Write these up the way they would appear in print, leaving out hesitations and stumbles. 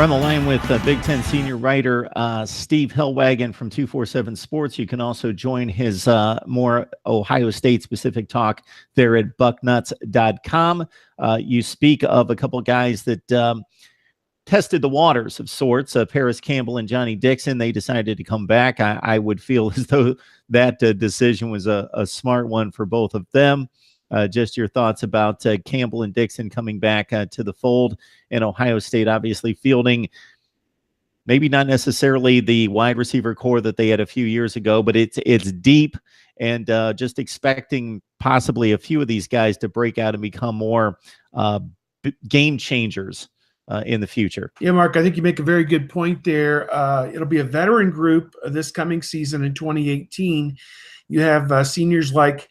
We're on the line with Big Ten senior writer Steve Hellwagon from 247 Sports. You can also join his more Ohio State-specific talk there at bucknuts.com. You speak of a couple guys that tested the waters of sorts, Parris, Campbell, and Jonnie Dixon. They decided to come back. I would feel as though that decision was a smart one for both of them. Just your thoughts about Campbell and Dixon coming back to the fold, and Ohio State obviously fielding maybe not necessarily the wide receiver core that they had a few years ago, but it's deep, and just expecting possibly a few of these guys to break out and become more game changers in the future. Yeah, Mark, I think you make a very good point there. It'll be a veteran group this coming season in 2018. You have seniors like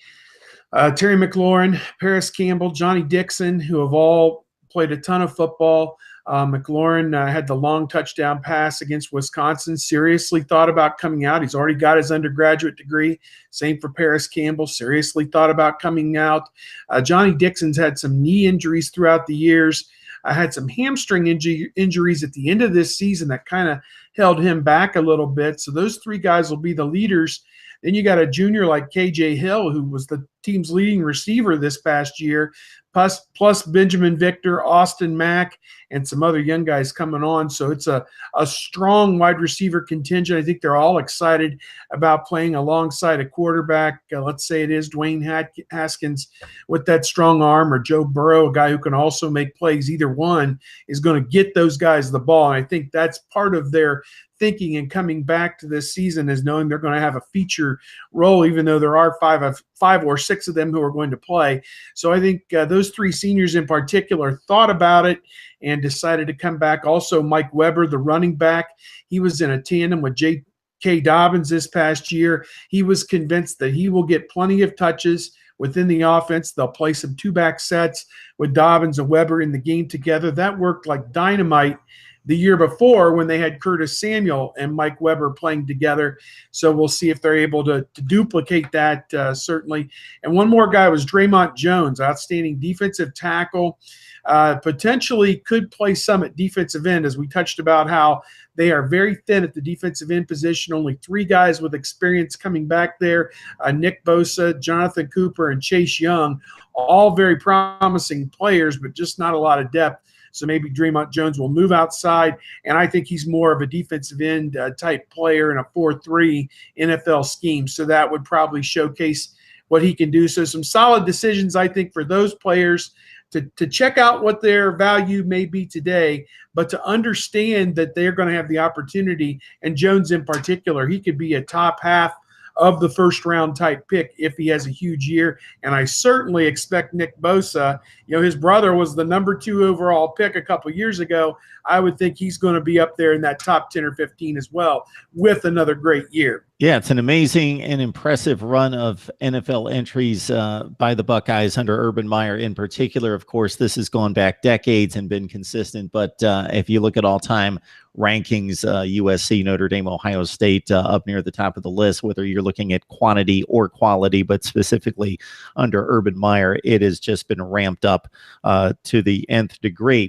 Terry McLaurin, Parris, Campbell, Jonnie Dixon, who have all played a ton of football. McLaurin had the long touchdown pass against Wisconsin, seriously thought about coming out. He's already got his undergraduate degree. Same for Parris Campbell, seriously thought about coming out. Jonnie Dixon's had some knee injuries throughout the years. Had some hamstring injuries at the end of this season that kind of held him back a little bit. So those three guys will be the leaders. Then you got a junior like KJ Hill, who was the team's leading receiver this past year, plus Benjamin Victor, Austin Mack, and some other young guys coming on. So it's a strong wide receiver contingent. I think they're all excited about playing alongside a quarterback. Let's say it is Dwayne Haskins with that strong arm, or Joe Burrow, a guy who can also make plays. Either one is going to get those guys the ball. And I think that's part of their thinking and coming back to this season, is knowing they're going to have a feature role, even though there are five or six of them who are going to play. So I think those three seniors in particular thought about it and decided to come back. Also, Mike Weber, the running back, he was in a tandem with J.K. Dobbins this past year. He was convinced that he will get plenty of touches within the offense. They'll play some two-back sets with Dobbins and Weber in the game together. That worked like dynamite the year before when they had Curtis Samuel and Mike Weber playing together. So we'll see if they're able to duplicate that, certainly. And one more guy was Dremont Jones, outstanding defensive tackle. Potentially could play some at defensive end, as we touched about how they are very thin at the defensive end position. Only three guys with experience coming back there, Nick Bosa, Jonathan Cooper, and Chase Young, all very promising players, but just not a lot of depth. So maybe Dremont Jones will move outside, and I think he's more of a defensive end type player in a 4-3 NFL scheme. So that would probably showcase what he can do. So some solid decisions, I think, for those players to check out what their value may be today, but to understand that they're going to have the opportunity, and Jones in particular, he could be a top half of the first round type pick if he has a huge year. And I certainly expect Nick Bosa, his brother was the number 2 overall pick a couple years ago. I would think he's going to be up there in that top 10 or 15 as well with another great year. Yeah, it's an amazing and impressive run of NFL entries by the Buckeyes under Urban Meyer in particular. Of course, this has gone back decades and been consistent, but if you look at all-time rankings, USC, Notre Dame, Ohio State up near the top of the list, whether you're looking at quantity or quality, but specifically under Urban Meyer, it has just been ramped up to the nth degree.